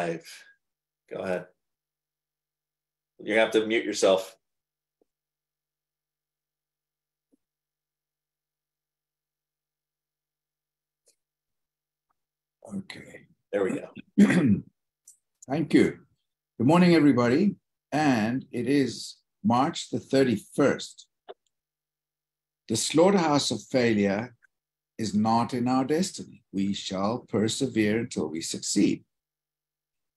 Go ahead. You have to mute yourself. Okay. There we go. Thank you. Good morning, everybody. And it is March the 31st. The slaughterhouse of failure is not in our destiny. We shall persevere until we succeed.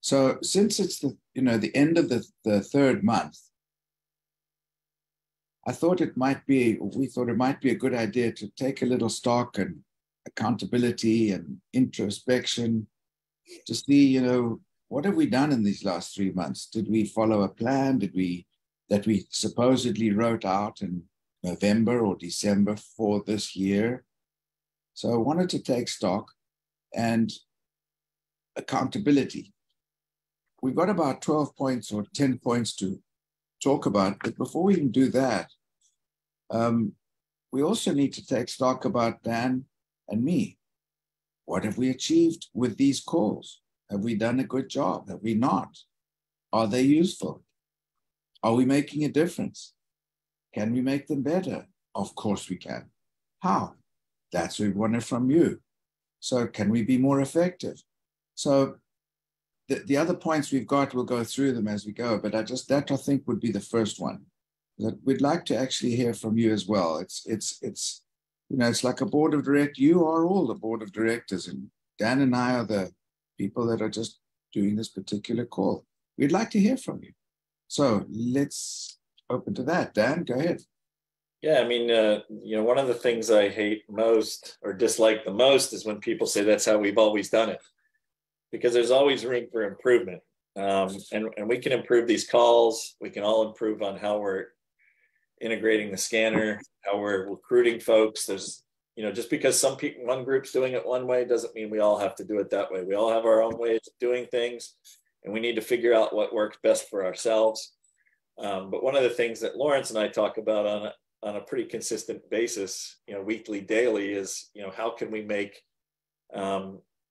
So since it's the end of the third month, we thought it might be a good idea to take a little stock and accountability and introspection to see, what have we done in these last 3 months? Did we follow a plan? That we supposedly wrote out in November or December for this year? So I wanted to take stock and accountability. We've got about 12 points or 10 points to talk about, but before we can do that, we also need to take stock about Dan and me. What have we achieved with these calls? Have we done a good job? Have we not? Are they useful? Are we making a difference? Can we make them better? Of course we can. How? That's what we wanted from you. So can we be more effective? So the other points we've got, we'll go through them as we go, but I think would be the first one. That we'd like to actually hear from you as well. It's like a board of directors. You are all the board of directors, and Dan and I are the people that are just doing this particular call. We'd like to hear from you. So let's open to that. Dan, go ahead. Yeah, I mean, one of the things I hate most or dislike the most is when people say that's how we've always done it, because there's always room for improvement. And we can improve these calls. We can all improve on how we're integrating the scanner, how we're recruiting folks. There's, just because one group's doing it one way doesn't mean we all have to do it that way. We all have our own ways of doing things, and we need to figure out what works best for ourselves. But one of the things that Lawrence and I talk about on a pretty consistent basis, weekly, daily, is, how can we make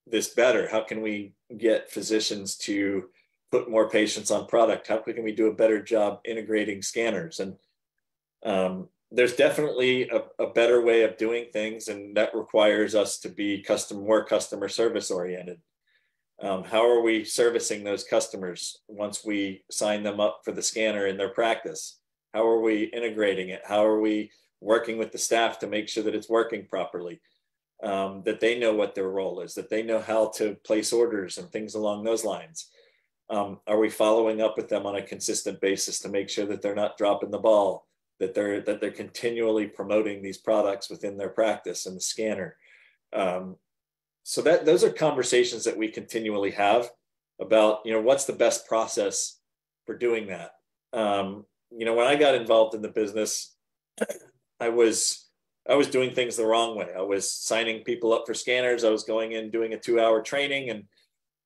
this better? How can we get physicians to put more patients on product? How can we do a better job integrating scanners? And there's definitely a better way of doing things, and that requires us to be more customer service oriented. How are we servicing those customers once we sign them up for the scanner in their practice? How are we integrating it? How are we working with the staff to make sure that it's working properly? That they know what their role is, that they know how to place orders and things along those lines. Are we following up with them on a consistent basis to make sure that they're not dropping the ball, that they're continually promoting these products within their practice and the scanner? So those are conversations that we continually have about, what's the best process for doing that. When I got involved in the business, I was doing things the wrong way. I was signing people up for scanners. I was going in, doing a 2-hour training and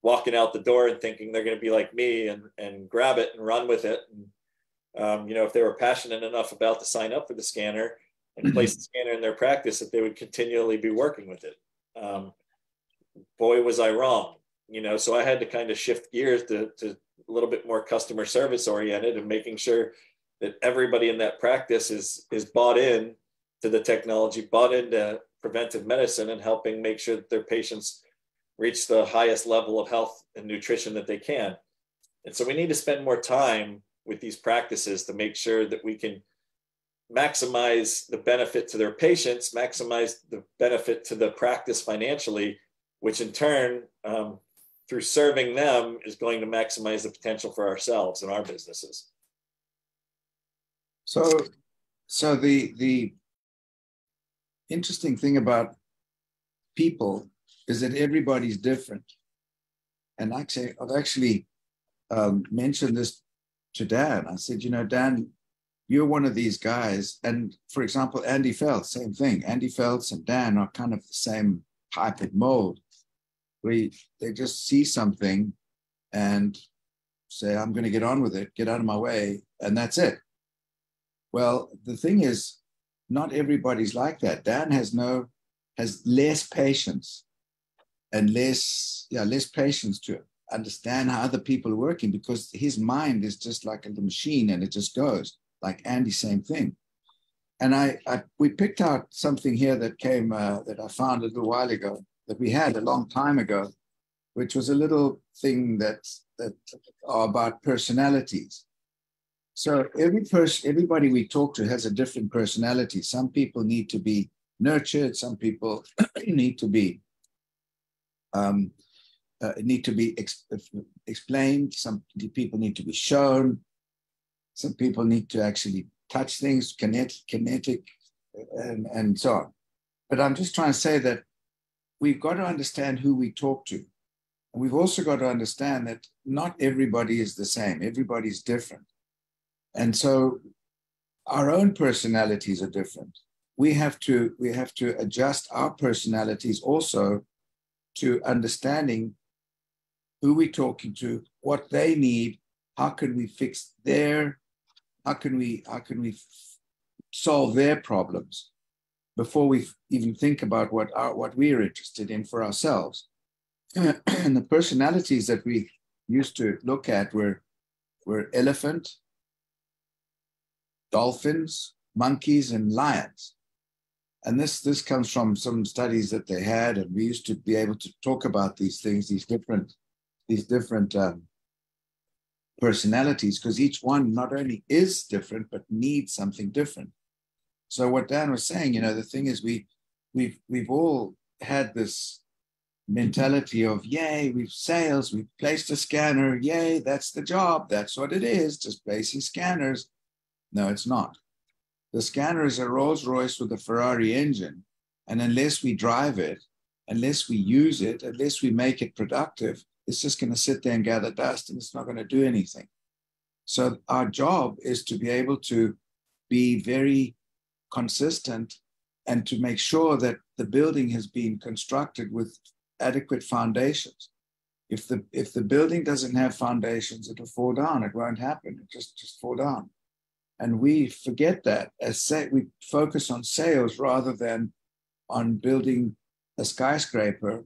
walking out the door and thinking they're going to be like me and grab it and run with it. And, if they were passionate enough about to sign up for the scanner and place the scanner in their practice, that they would continually be working with it. Boy, was I wrong. So I had to kind of shift gears to a little bit more customer service oriented and making sure that everybody in that practice is bought in to the technology, bought into preventive medicine, and helping make sure that their patients reach the highest level of health and nutrition that they can. And so we need to spend more time with these practices to make sure that we can maximize the benefit to their patients, maximize the benefit to the practice financially, which in turn, through serving them, is going to maximize the potential for ourselves and our businesses. So the interesting thing about people is that everybody's different. And actually, I've actually mentioned this to Dan. I said, Dan, you're one of these guys. And for example, Andy Feltz, same thing. Andy Feltz and Dan are kind of the same type of mold. They just see something and say, I'm going to get on with it, get out of my way, and that's it. Well, the thing is, not everybody's like that. Dan has less patience and less patience to understand how other people are working, because his mind is just like a machine and it just goes. Like Andy, same thing. And we picked out something here that came that I found a little while ago, that we had a long time ago, which was a little thing that are about personalities. So everybody we talk to has a different personality. Some people need to be nurtured. Some people need to be explained. Some people need to be shown. Some people need to actually touch things, kinetic, and so on. But I'm just trying to say that we've got to understand who we talk to. And we've also got to understand that not everybody is the same. Everybody's different. And so our own personalities are different. We have to adjust our personalities also to understanding who we're talking to, what they need, how can we fix how can we solve their problems before we even think about what we're interested in for ourselves. And the personalities that we used to look at were elephant, dolphins, monkeys, and lions. And this comes from some studies that they had, and we used to be able to talk about these things, these different personalities, because each one not only is different but needs something different. So what Dan was saying, the thing is, we've all had this mentality of, yay, we've sales, we've placed a scanner, yay, that's the job, that's what it is, just placing scanners. No, it's not. The scanner is a Rolls Royce with a Ferrari engine, and unless we drive it, unless we use it, unless we make it productive, it's just going to sit there and gather dust, and it's not going to do anything. So our job is to be able to be very consistent and to make sure that the building has been constructed with adequate foundations. If the building doesn't have foundations, it'll fall down. It won't happen. It just fall down. And we forget that. We focus on sales rather than on building a skyscraper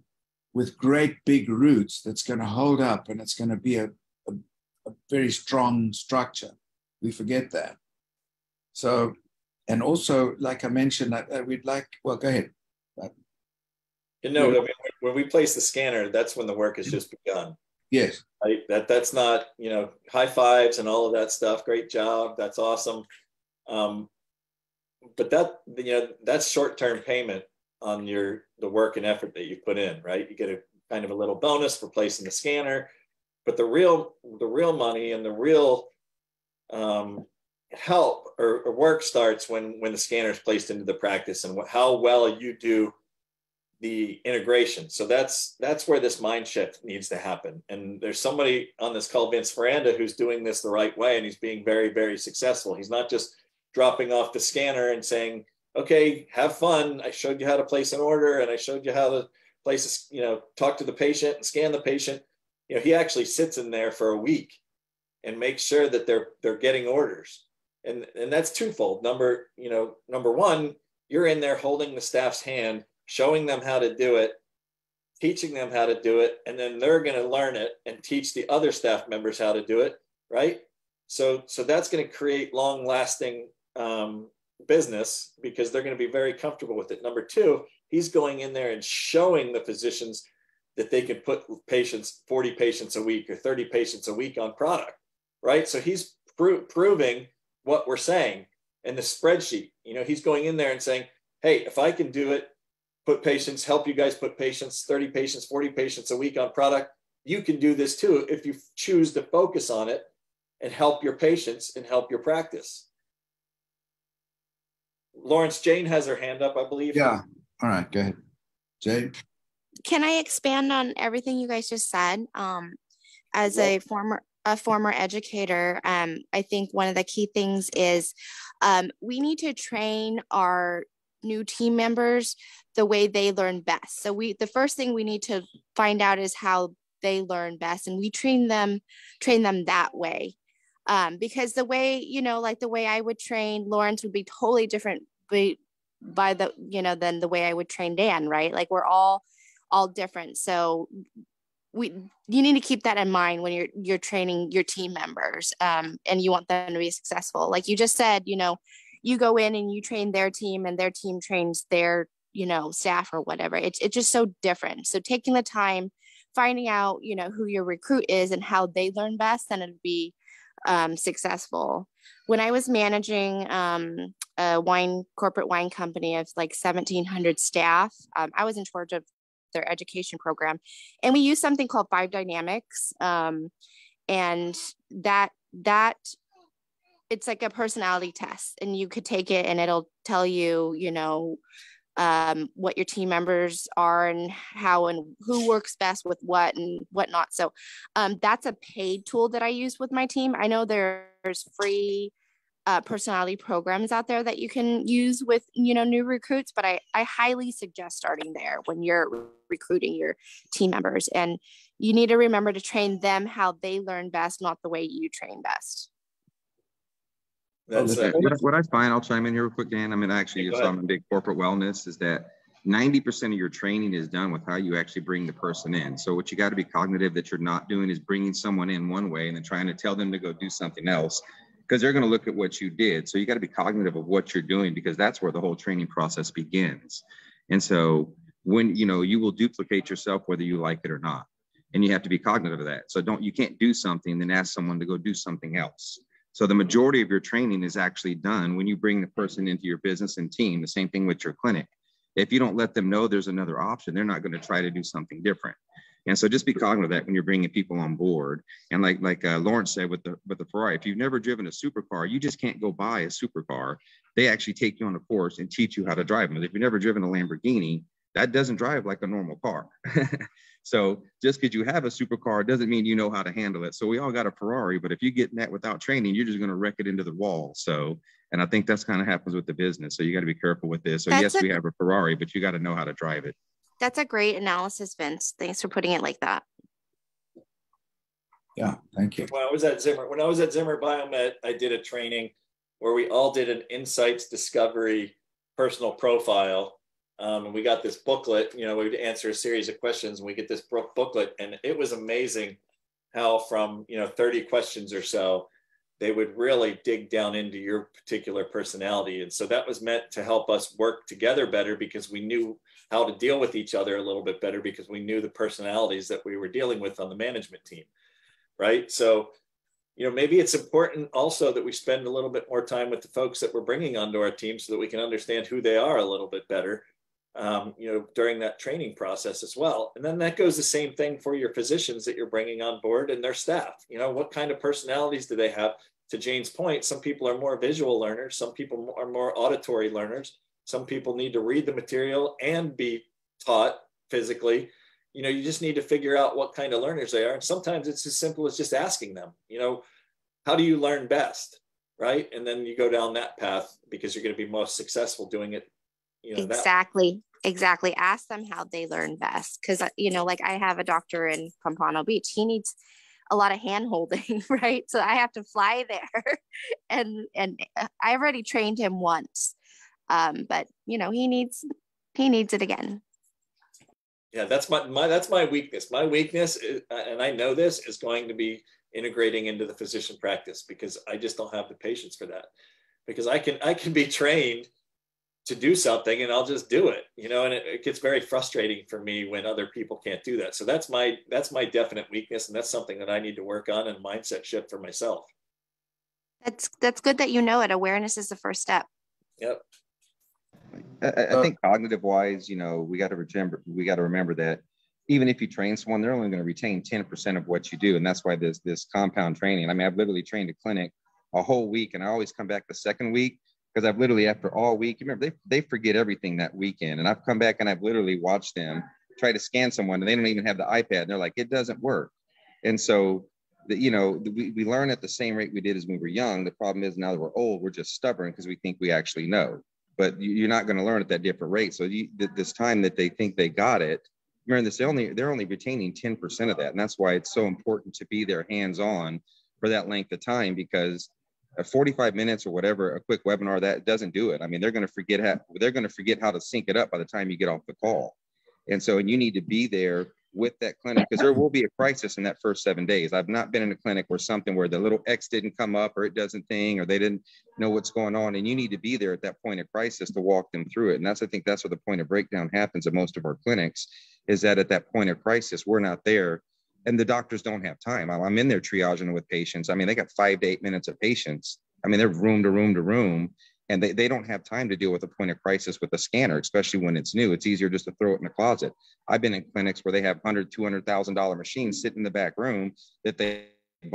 with great big roots that's going to hold up, and it's going to be a very strong structure. We forget that. So, and also, like I mentioned, well, go ahead. When we place the scanner, that's when the work has just begun. Yes. Right? That's not, high fives and all of that stuff. Great job. That's awesome. But that's short-term payment on the work and effort that you put in, right? You get a kind of a little bonus for placing the scanner, but the real money and the real help or work starts when the scanner is placed into the practice and how well you do the integration. So that's where this mind shift needs to happen. And there's somebody on this called Vince Ferranda who's doing this the right way, and he's being very, very successful. He's not just dropping off the scanner and saying, okay, have fun. I showed you how to place an order, and I showed you how to place, talk to the patient and scan the patient. He actually sits in there for a week and makes sure that they're getting orders. And that's twofold. Number one, you're in there holding the staff's hand, showing them how to do it, teaching them how to do it, and then they're going to learn it and teach the other staff members how to do it, right? So that's going to create long-lasting business because they're going to be very comfortable with it. Number two, he's going in there and showing the physicians that they can put 40 patients a week or 30 patients a week on product, right? So he's proving what we're saying in the spreadsheet. He's going in there and saying, hey, if I can do it, help you guys put patients, 30 patients, 40 patients a week on product, you can do this too if you choose to focus on it and help your patients and help your practice. Lawrence, Jane has her hand up, I believe. Yeah. All right, go ahead. Jane? Can I expand on everything you guys just said? As a former educator, I think one of the key things is we need to train our new team members the way they learn best. So the first thing we need to find out is how they learn best, and we train them that way. Because the way, like the way I would train Lawrence would be totally different than the way I would train Dan, right? Like we're all different. So you need to keep that in mind when you're training your team members, and you want them to be successful. Like you just said, you go in and you train their team and their team trains their, staff or whatever. It's just so different. So taking the time, finding out, who your recruit is and how they learn best, then it'd be successful. When I was managing a corporate wine company of like 1,700 staff, I was in charge of their education program, and we use something called Five Dynamics, and that it's like a personality test, and you could take it and it'll tell you what your team members are and how and who works best with what and whatnot. So that's a paid tool that I use with my team. I know there's free personality programs out there that you can use with new recruits, but I highly suggest starting there when you're recruiting your team members, and you need to remember to train them how they learn best, not the way you train best. That's what I find, I'll chime in here real quick, Dan. I mean, actually, it's on big corporate wellness, is that 90% of your training is done with how you actually bring the person in. So what you got to be cognitive that you're not doing is bringing someone in one way and then trying to tell them to go do something else, because they're going to look at what you did. So you got to be cognitive of what you're doing, because that's where the whole training process begins. And so when, you will duplicate yourself, whether you like it or not, and you have to be cognitive of that. So you can't do something, then ask someone to go do something else. So the majority of your training is actually done when you bring the person into your business and team. The same thing with your clinic. If you don't let them know there's another option, they're not going to try to do something different. And so just be cognizant of that when you're bringing people on board. And like Lawrence said with the Ferrari, if you've never driven a supercar, you just can't go buy a supercar. They actually take you on a course and teach you how to drive them. If you've never driven a Lamborghini, that doesn't drive like a normal car. So just because you have a supercar doesn't mean you know how to handle it. So we all got a Ferrari, but if you get in that without training, you're just going to wreck it into the wall. So, and I think that's kind of happens with the business. So you got to be careful with this. So yes, we have a Ferrari, but you got to know how to drive it. That's a great analysis, Vince. Thanks for putting it like that. Yeah, thank you. When I was at Zimmer Biomet, I did a training where we all did an insights discovery personal profile. And we got this booklet, we would answer a series of questions and we get this booklet, and it was amazing how from, 30 questions or so, they would really dig down into your particular personality. And so that was meant to help us work together better, because we knew how to deal with each other a little bit better, because we knew the personalities that we were dealing with on the management team. Right. So, maybe it's important also that we spend a little bit more time with the folks that we're bringing onto our team so that we can understand who they are a little bit better. During that training process as well. And then that goes the same thing for your physicians that you're bringing on board and their staff. What kind of personalities do they have? To Jane's point, some people are more visual learners. Some people are more auditory learners. Some people need to read the material and be taught physically. You just need to figure out what kind of learners they are. And sometimes it's as simple as just asking them, how do you learn best? Right. And then you go down that path, because you're going to be most successful doing it. Exactly. Ask them how they learn best. Because, like I have a doctor in Pompano Beach. He needs a lot of hand holding, right? So I have to fly there and I already trained him once. But he needs it again. Yeah, that's my weakness. My weakness is, and I know this, is going to be integrating into the physician practice, because I just don't have the patience for that. Because I can be trained to do something and I'll just do it, and it gets very frustrating for me when other people can't do that. So that's my definite weakness. And that's something that I need to work on, and mindset shift for myself. That's good that you know it. Awareness is the first step. Yep. I think cognitive wise, we got to remember that even if you train someone, they're only going to retain 10% of what you do. And that's why this compound training. I mean, I've literally trained a clinic a whole week, and I always come back the second week, because I've literally, after all week, remember, they forget everything that weekend. And I've come back and I've literally watched them try to scan someone, and they don't even have the iPad. And they're like, it doesn't work. And so, we learn at the same rate we did as when we were young. The problem is now that we're old, we're just stubborn because we think we actually know. But you're not going to learn at that different rate. So this time that they think they got it, remember this, they're only retaining 10% of that. And that's why it's so important to be there hands-on for that length of time, because 45 minutes or whatever, a quick webinar, that doesn't do it. I mean, they're going to forget how to sync it up by the time you get off the call. And so, you need to be there with that clinic, because there will be a crisis in that first 7 days. I've not been in a clinic where the little X didn't come up, or it doesn't thing, or they didn't know what's going on. And you need to be there at that point of crisis to walk them through it. And I think that's where the point of breakdown happens at most of our clinics, is that at that point of crisis, we're not there. And the doctors don't have time. I'm in there triaging with patients. I mean, they got 5 to 8 minutes of patients. I mean, they're room to room to room. And they don't have time to deal with a point of crisis with a scanner, especially when it's new. It's easier just to throw it in the closet. I've been in clinics where they have $100,000, $200,000 machines sitting in the back room that they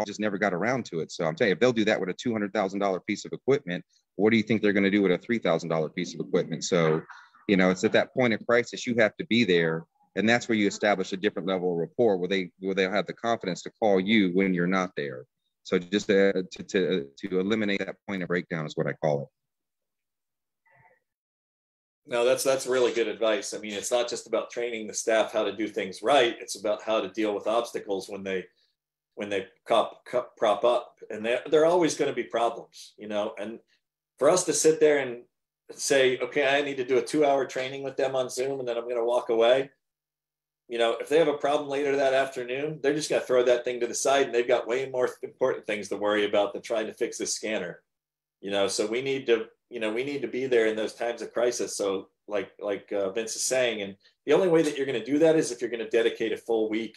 just never got around to it. So I'm telling you, if they'll do that with a $200,000 piece of equipment, what do you think they're going to do with a $3,000 piece of equipment? So, you know, it's at that point of crisis, you have to be there. And that's where you establish a different level of rapport, where they'll have the confidence to call you when you're not there. So just to eliminate that point of breakdown is what I call it. No, that's really good advice. I mean, it's not just about training the staff how to do things right. It's about how to deal with obstacles when they prop up, and there are always going to be problems, you know. And for us to sit there and say, okay, I need to do a 2-hour training with them on Zoom, and then I'm going to walk away. You know, if they have a problem later that afternoon, they're just going to throw that thing to the side, and they've got way more important things to worry about than trying to fix this scanner. You know, so we need to be there in those times of crisis. So like Vince is saying, and the only way that you're going to do that is if you're going to dedicate a full week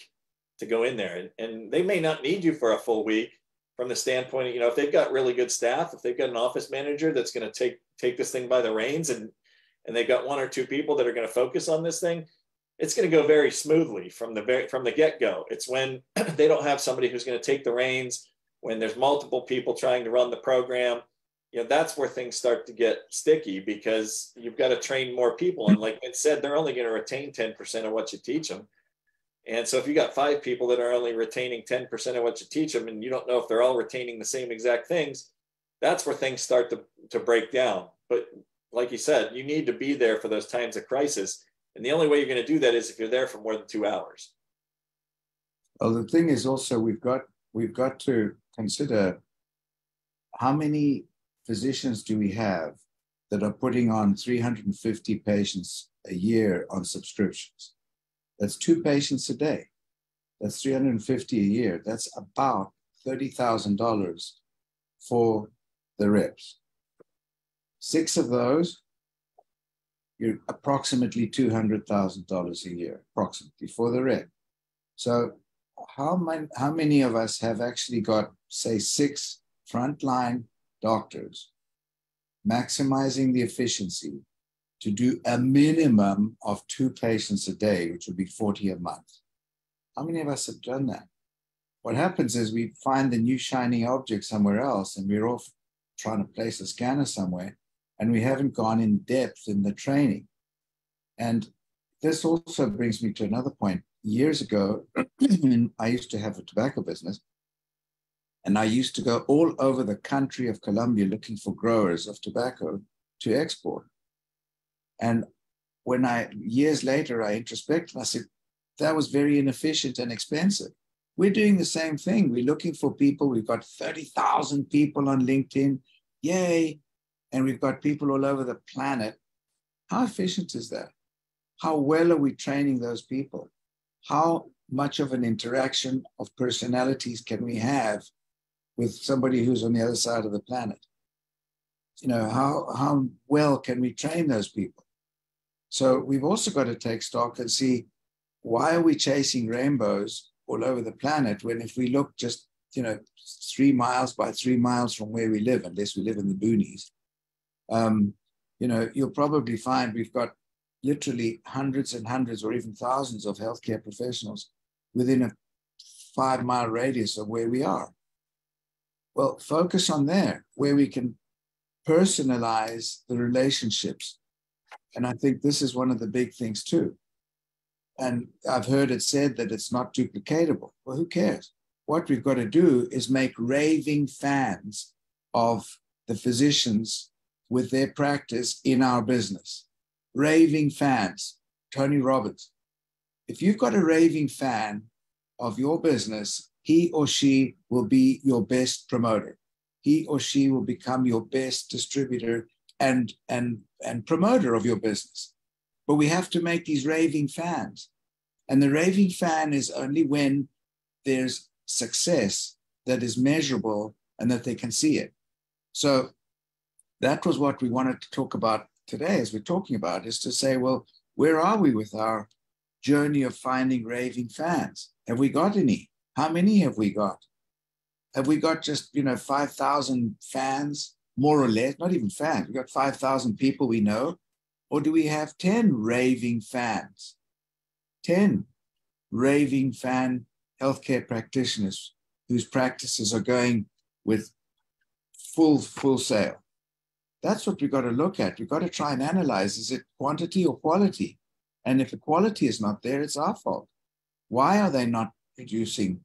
to go in there. And they may not need you for a full week from the standpoint of, you know, if they've got really good staff, if they've got an office manager that's going to take this thing by the reins, and they've got 1 or 2 people that are going to focus on this thing, it's going to go very smoothly from the get-go. It's when they don't have somebody who's going to take the reins, when there's multiple people trying to run the program, you know, that's where things start to get sticky, because you've got to train more people. And like Vince said, they're only going to retain 10% of what you teach them. And so if you got 5 people that are only retaining 10% of what you teach them, and you don't know if they're all retaining the same exact things, that's where things start to break down. But like you said, you need to be there for those times of crisis. And the only way you're going to do that is if you're there for more than 2 hours. Well, the thing is also, we've got to consider how many physicians do we have that are putting on 350 patients a year on subscriptions. That's 2 patients a day. That's 350 a year. That's about $30,000 for the reps. 6 of those, you're approximately $200,000 a year, approximately, for the rep. So how many of us have actually got, say, 6 frontline doctors maximizing the efficiency to do a minimum of 2 patients a day, which would be 40 a month? How many of us have done that? What happens is we find the new shiny object somewhere else, and we're off trying to place a scanner somewhere, and we haven't gone in depth in the training. And this also brings me to another point. Years ago, I used to have a tobacco business, and I used to go all over the country of Colombia looking for growers of tobacco to export. And when years later, I introspected, I said, that was very inefficient and expensive. We're doing the same thing. We're looking for people. We've got 30,000 people on LinkedIn. Yay. And we've got people all over the planet. How efficient is that? How well are we training those people? How much of an interaction of personalities can we have with somebody who's on the other side of the planet? You know, how well can we train those people? So we've also got to take stock and see, why are we chasing rainbows all over the planet when if we look just, 3 miles by 3 miles from where we live, unless we live in the boonies, you'll probably find we've got literally hundreds and hundreds or even thousands of healthcare professionals within a 5-mile radius of where we are. Well, focus on there, where we can personalize the relationships. And I think this is one of the big things too. And I've heard it said that it's not duplicatable. Well, who cares? What we've got to do is make raving fans of the physicians with their practice in our business. Raving fans. Tony Robbins. If you've got a raving fan of your business, he or she will be your best promoter. He or she will become your best distributor and promoter of your business. But we have to make these raving fans. And the raving fan is only when there's success that is measurable and that they can see it. So that was what we wanted to talk about today, as we're talking about, is to say, well, where are we with our journey of finding raving fans? Have we got any? How many have we got? Have we got just, 5,000 fans, more or less? Not even fans. We've got 5,000 people we know. Or do we have 10 raving fans? 10 raving fan healthcare practitioners whose practices are going with full sail. That's what we've got to look at. We've got to try and analyze, is it quantity or quality? And if the quality is not there, it's our fault. Why are they not producing?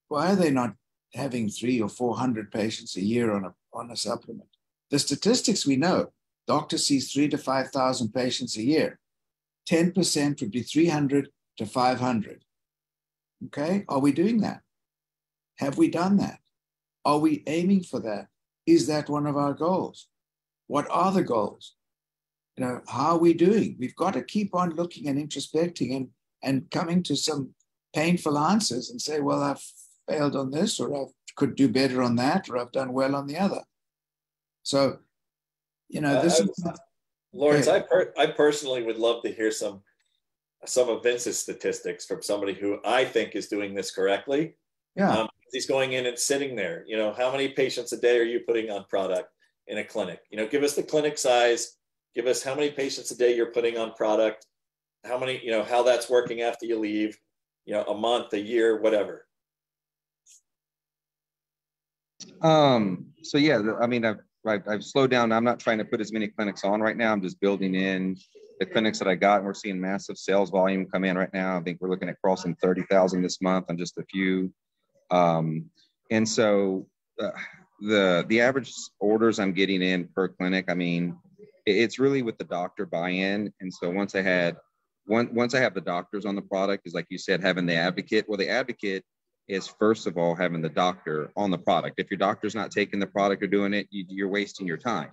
Why are they not having 300 or 400 patients a year on a supplement? The statistics we know, doctor sees 3,000 to 5,000 patients a year. 10% would be 300 to 500. Okay, are we doing that? Have we done that? Are we aiming for that? Is that one of our goals? What are the goals? How are we doing? We've got to keep on looking and introspecting and coming to some painful answers and say, well, I've failed on this, or I could do better on that, or I've done well on the other. So, this is... Lawrence, I personally would love to hear some of Vince's statistics from somebody who I think is doing this correctly. Yeah. He's going in and sitting there. How many patients a day are you putting on product in a clinic? Give us the clinic size. Give us how many patients a day you're putting on product. How many, how that's working after you leave. A month, a year, whatever. So yeah, I mean, I've slowed down. I'm not trying to put as many clinics on right now. I'm just building in the clinics that I got, and we're seeing massive sales volume come in right now. I think we're looking at crossing 30,000 this month on just a few. And so the average orders I'm getting in per clinic, I mean, it's really with the doctor buy-in. And so once I have the doctors on the product, is like you said, having the advocate. Well, the advocate is first of all having the doctor on the product. If your doctor's not taking the product or doing it, you're wasting your time,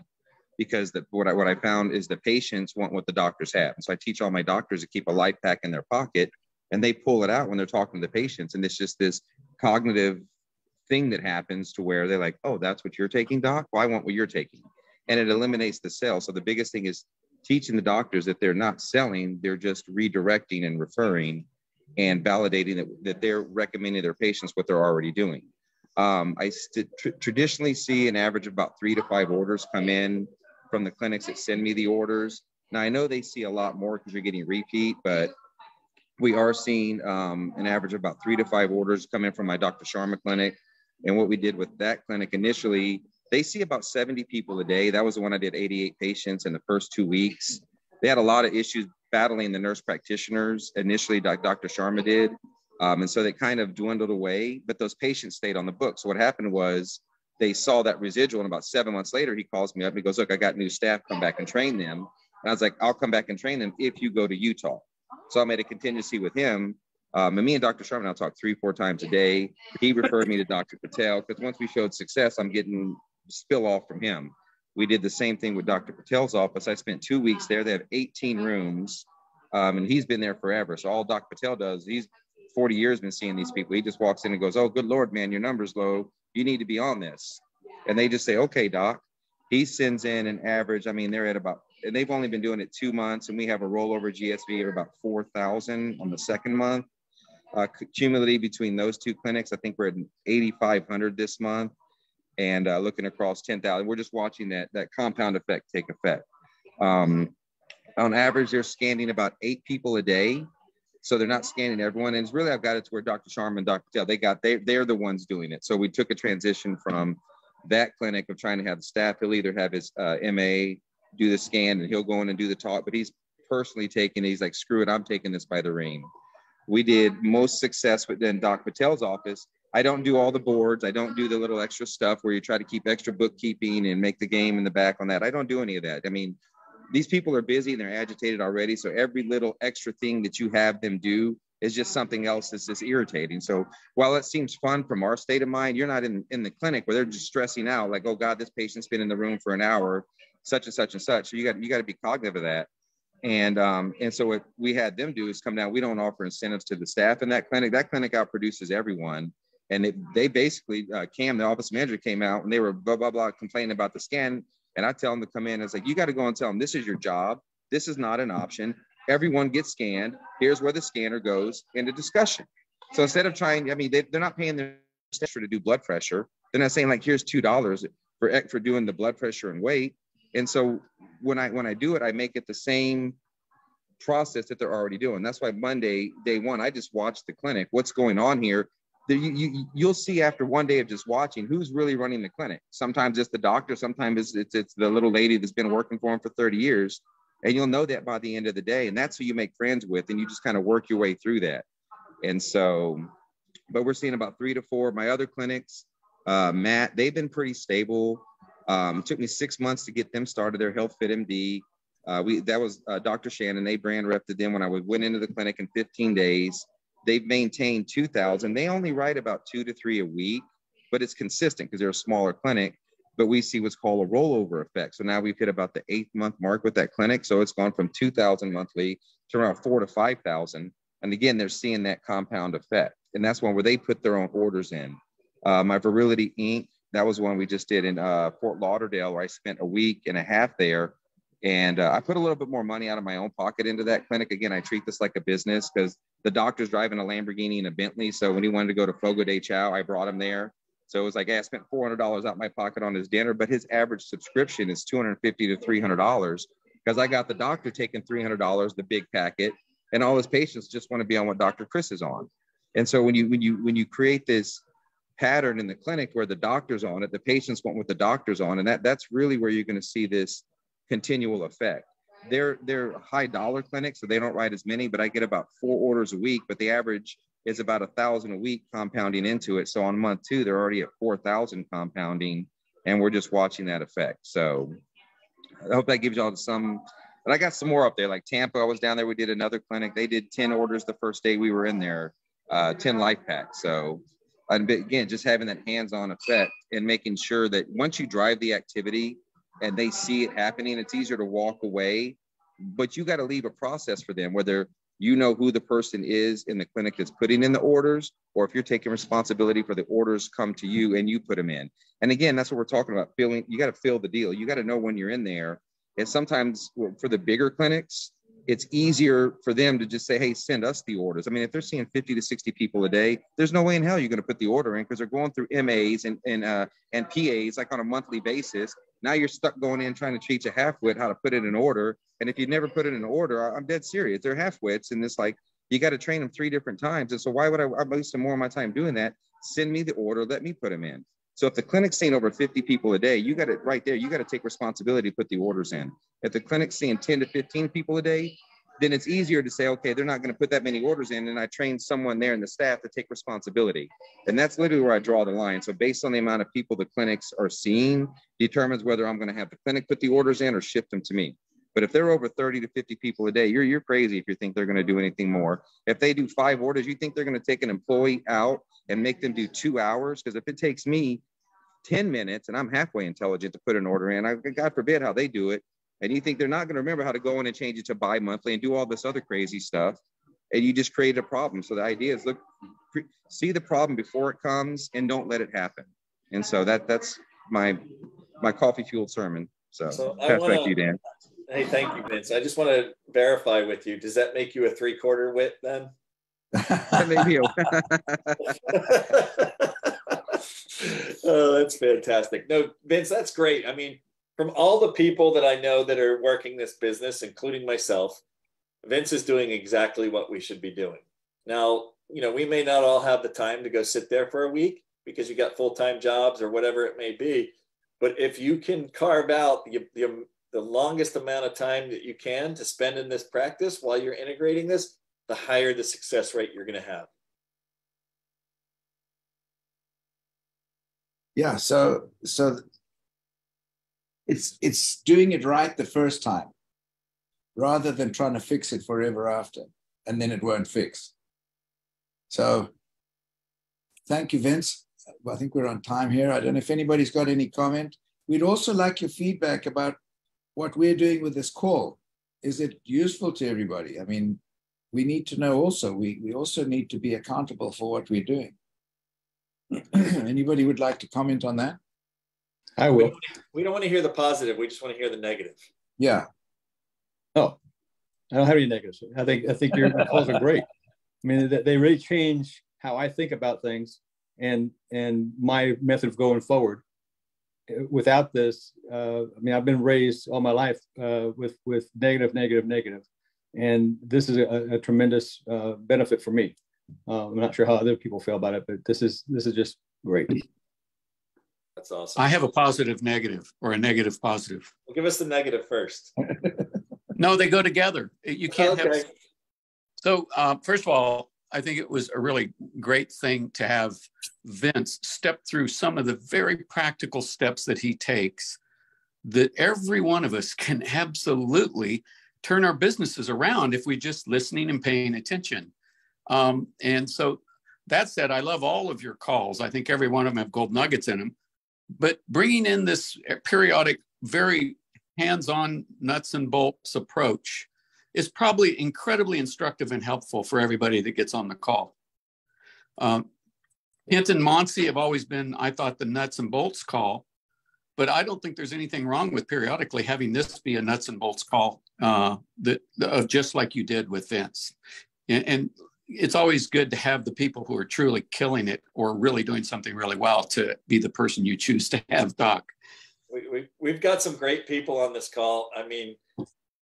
because what I found is the patients want what the doctors have. And so I teach all my doctors to keep a life pack in their pocket, and they pull it out when they're talking to the patients. And it's just this cognitive thing that happens to where they're like, oh, that's what you're taking, doc? Well, I want what you're taking. And it eliminates the sale. So the biggest thing is teaching the doctors that they're not selling, they're just redirecting and referring and validating that they're recommending their patients what they're already doing. I traditionally see an average of about 3 to 5 orders come in from the clinics that send me the orders. Now, I know they see a lot more because you're getting repeat, but we are seeing an average of about 3 to 5 orders come in from my Dr. Sharma clinic. And what we did with that clinic initially, they see about 70 people a day. That was the one I did 88 patients in the first 2 weeks. They had a lot of issues battling the nurse practitioners initially, Dr. Sharma did. And so they kind of dwindled away, but those patients stayed on the book. So what happened was they saw that residual, and about 7 months later, he calls me up and he goes, look, I got new staff, come back and train them. And I was like, I'll come back and train them if you go to Utah. So I made a contingency with him. And me and Dr. Sharma now talk 3-4 times a day. He referred me to Dr. Patel, because once we showed success, I'm getting spill off from him. We did the same thing with Dr. Patel's office. I spent 2 weeks there. They have 18 rooms, and he's been there forever. So all Dr. Patel does, he's 40 years been seeing these people. He just walks in and goes, oh, good Lord, man, your number's low. You need to be on this. And they just say, okay, doc. He sends in an average. I mean, they're at about, and they've only been doing it 2 months, and we have a rollover GSV of about 4,000 on the second month. Cumulatively between those two clinics, I think we're at 8,500 this month, and looking across 10,000. We're just watching that compound effect take effect. On average, they're scanning about 8 people a day. So they're not scanning everyone. And it's really, I've got it to where Dr. Sharma and Dr. Patel, they're the ones doing it. So we took a transition from that clinic of trying to have the staff. He'll either have his MA do the scan, and he'll go in and do the talk, but he's personally taking, he's like, screw it, I'm taking this by the rein. We did most success within Dr. Patel's office. I don't do all the boards. I don't do the little extra stuff where you try to keep extra bookkeeping and make the game in the back on that. I don't do any of that. I mean, these people are busy and they're agitated already. So every little extra thing that you have them do is just something else that's just irritating. So while it seems fun from our state of mind, you're not in the clinic where they're just stressing out like, oh God, this patient's been in the room for an hour, such and such and such. So you got to be cognitive of that. And so what we had them do is come down. We don't offer incentives to the staff in that clinic. That clinic outproduces everyone. And they basically, Cam, the office manager, came out and they were blah, blah, blah, complaining about the scan. And I tell them to come in. It's like, you got to go and tell them this is your job. This is not an option. Everyone gets scanned. Here's where the scanner goes into discussion. So instead of trying, I mean, they're not paying their staff to do blood pressure. They're not saying like, here's $2 for doing the blood pressure and weight. And so when I do it, I make it the same process that they're already doing. That's why Monday, day one, I just watch the clinic. What's going on here? You'll see after one day of just watching who's really running the clinic. Sometimes it's the doctor. Sometimes it's the little lady that's been working for him for 30 years. And you'll know that by the end of the day. And that's who you make friends with. And you just kind of work your way through that. And so, but we're seeing about 3 to 4. My other clinics, Matt, they've been pretty stable. It took me 6 months to get them started. Their Health Fit MD. That was Dr. Shannon. They brand repped them when I went into the clinic in 15 days. They've maintained 2,000. They only write about 2 to 3 a week, but it's consistent because they're a smaller clinic. But we see what's called a rollover effect. So now we've hit about the 8th month mark with that clinic. So it's gone from 2,000 monthly to around 4,000 to 5,000. And again, they're seeing that compound effect. And that's one where they put their own orders in. My Virility Inc., that was one we just did in Fort Lauderdale, where I spent a week and a half there. And I put a little bit more money out of my own pocket into that clinic. Again, I treat this like a business because the doctor's driving a Lamborghini and a Bentley. So when he wanted to go to Fogo de Chao, I brought him there. So it was like, hey, I spent $400 out my pocket on his dinner, but his average subscription is $250 to $300 because I got the doctor taking $300, the big packet, and all his patients just want to be on what Dr. Chris is on. And so when you create this pattern in the clinic where the doctor's on it, the patients want what the doctor's on, and that's really where you're going to see this continual effect. They're high dollar clinics, so they don't write as many, but I get about 4 orders a week, but the average is about 1,000 a week compounding into it. So on month 2, they're already at 4,000 compounding, and we're just watching that effect. So I hope that gives y'all some, but I got some more up there. Like Tampa, I was down there, we did another clinic. They did 10 orders the first day we were in there, 10 life packs. So again, just having that hands-on effect and making sure that once you drive the activity and they see it happening, it's easier to walk away, but you got to leave a process for them, whether you know who the person is in the clinic that's putting in the orders, or if you're taking responsibility for the orders come to you and you put them in. And again, that's what we're talking about. Filling, you got to fill the deal. You got to know when you're in there. And sometimes for the bigger clinics, it's easier for them to just say, hey, send us the orders. I mean, if they're seeing 50 to 60 people a day, there's no way in hell you're going to put the order in because they're going through MAs and PAs like on a monthly basis. Now you're stuck going in trying to teach a half-wit how to put it in order. And if you never put it in order, I'm dead serious. They're half-wits. And it's like, you got to train them 3 different times. And so why would I'm wasting more of my time doing that? Send me the order. Let me put them in. So if the clinic's seeing over 50 people a day, you got it right there. You got to take responsibility to put the orders in. If the clinic's seeing 10 to 15 people a day, then it's easier to say, okay, they're not going to put that many orders in. And I train someone there in the staff to take responsibility. And that's literally where I draw the line. So based on the amount of people the clinics are seeing determines whether I'm going to have the clinic put the orders in or shift them to me. But if they're over 30 to 50 people a day, you're crazy if you think they're going to do anything more. If they do 5 orders, you think they're going to take an employee out and make them do 2 hours? Because if it takes me 10 minutes and I'm halfway intelligent to put an order in, God forbid how they do it. And you think they're not going to remember how to go in and change it to bi-monthly and do all this other crazy stuff. And you just created a problem. So the idea is, look, see the problem before it comes and don't let it happen. And so that's my coffee fueled sermon. So pass back to you, Dan. Hey, thank you, Vince. I just want to verify with you. Does that make you a 3/4 wit then? Maybe. Oh, that's fantastic. No, Vince, that's great. I mean, from all the people that I know that are working this business, including myself, Vince is doing exactly what we should be doing. Now, we may not all have the time to go sit there for a week because you got full-time jobs or whatever it may be. But if you can carve out the longest amount of time that you can to spend in this practice while you're integrating this, the higher the success rate you're going to have. Yeah, so it's doing it right the first time rather than trying to fix it forever after, and then it won't fix. So thank you, Vince. I think we're on time here. I don't know if anybody's got any comment. We'd also like your feedback about what we're doing with this call. is it useful to everybody? I mean, we need to know also, we also need to be accountable for what we're doing. Anybody would like to comment on that? I will. We don't want to hear the positive. We just want to hear the negative. Yeah. Oh, I don't have any negatives. I think your calls are great. I mean, they really change how I think about things and my method of going forward. Without this, I mean, I've been raised all my life with negative, and this is a tremendous benefit for me. I'm not sure how other people feel about it, but this is just great. That's awesome. I have a positive negative or a negative positive. Well, give us the negative first. No, they go together. You can't have. So first of all, I think it was a really great thing to have Vince step through some of the very practical steps that he takes that every one of us can absolutely turn our businesses around if we're just listening and paying attention. And so that said, I love all of your calls. I think every one of them have gold nuggets in them. But bringing in this periodic, very hands-on nuts and bolts approach is probably incredibly instructive and helpful for everybody that gets on the call. Kent and Monsi have always been, I thought, the nuts and bolts call, but I don't think there's anything wrong with periodically having this be a nuts and bolts call just like you did with Vince. And it's always good to have the people who are truly killing it or really doing something really well to be the person you choose to have talk. We've got some great people on this call. I mean,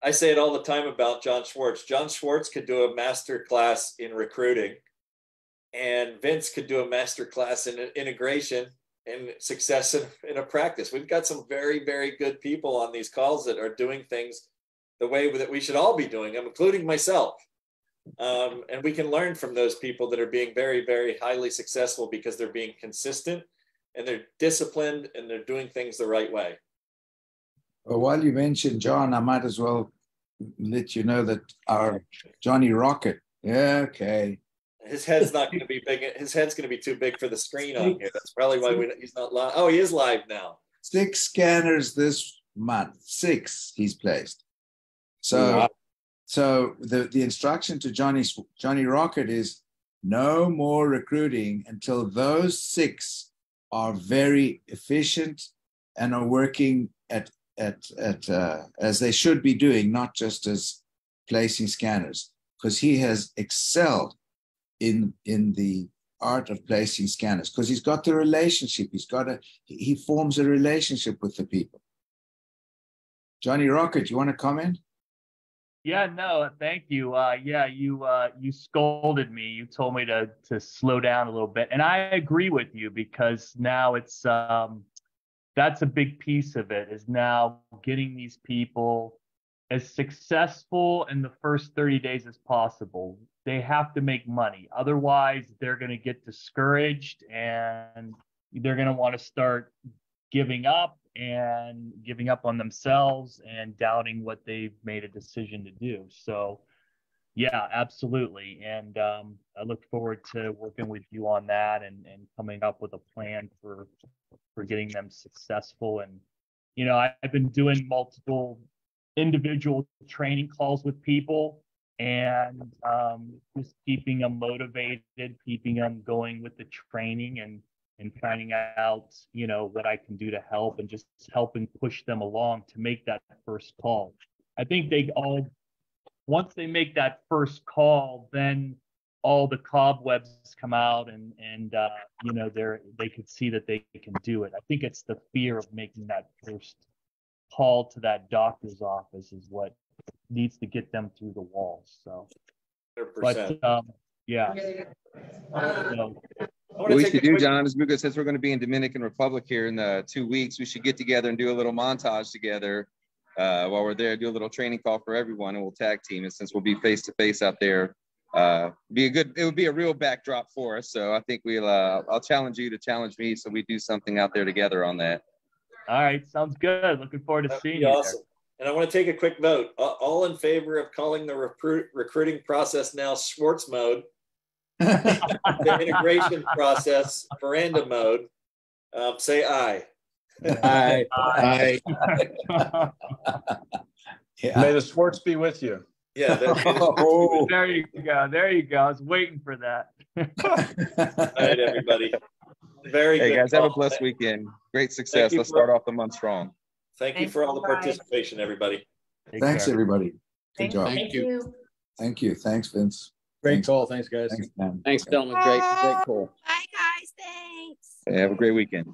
I say it all the time about John Schwartz. John Schwartz could do a master class in recruiting, and Vince could do a master class in integration and success in a practice. We've got some very, very good people on these calls that are doing things the way that we should all be doing them, including myself. And we can learn from those people that are being very, very highly successful because they're being consistent and they're disciplined and they're doing things the right way. Well, while you mentioned John, I might as well let you know that our Johnny Rocket, okay. His head's not going to be big. His head's going to be too big for the screen on here. That's probably why he's not live. Oh, he is live now. 6 scanners this month. 6 he's placed. So, wow. So the instruction to Johnny Rocket is no more recruiting until those 6 are very efficient and are working at as they should be doing, not just as placing scanners, because he has excelled in the art of placing scanners because he's got the relationship. He forms a relationship with the people. Johnny Rocket, you want to comment? Yeah, no, thank you. You scolded me. You told me to slow down a little bit, and I agree with you because now it's that's a big piece of it, is now getting these people as successful in the first 30 days as possible. They have to make money. Otherwise, they're going to get discouraged and they're going to want to start giving up on themselves and doubting what they've made a decision to do. So yeah, absolutely. And I look forward to working with you on that and coming up with a plan for getting them successful. And, I've been doing multiple individual training calls with people and just keeping them motivated, keeping them going with the training and finding out, what I can do to help and just helping push them along to make that first call. I think once they make that first call, then all the cobwebs come out and they could see that they can do it. I think it's the fear of making that first call to that doctor's office is what needs to get them through the walls. So, 100%. But yeah. What we should do, John, is because since we're going to be in Dominican Republic here in 2 weeks, we should get together and do a little montage together while we're there. Do a little training call for everyone, and we'll tag team. And since we'll be face to face out there, it would be a real backdrop for us. So I think I'll challenge you to challenge me, so we do something out there together on that. All right, sounds good. Looking forward to seeing you. Awesome. And I want to take a quick vote. All in favor of calling the recruiting process now Schwartz mode, the integration process Miranda mode, say aye. Aye. Aye. Yeah. May the sports be with you. Yeah. Oh. There you go. There you go. I was waiting for that. All right, everybody. Very Hey good. guys, have a call. blessed weekend. Great success. you Let's for- start off the month strong. Thank you for all the participation, everybody. Take Thanks, care. everybody. Good job. Thank you. Thank you. Thanks, Vince. Great Thanks. call. Thanks, guys. Thanks, Dan. Thanks, gentlemen. Great call. Bye, guys. Thanks. Have a great weekend.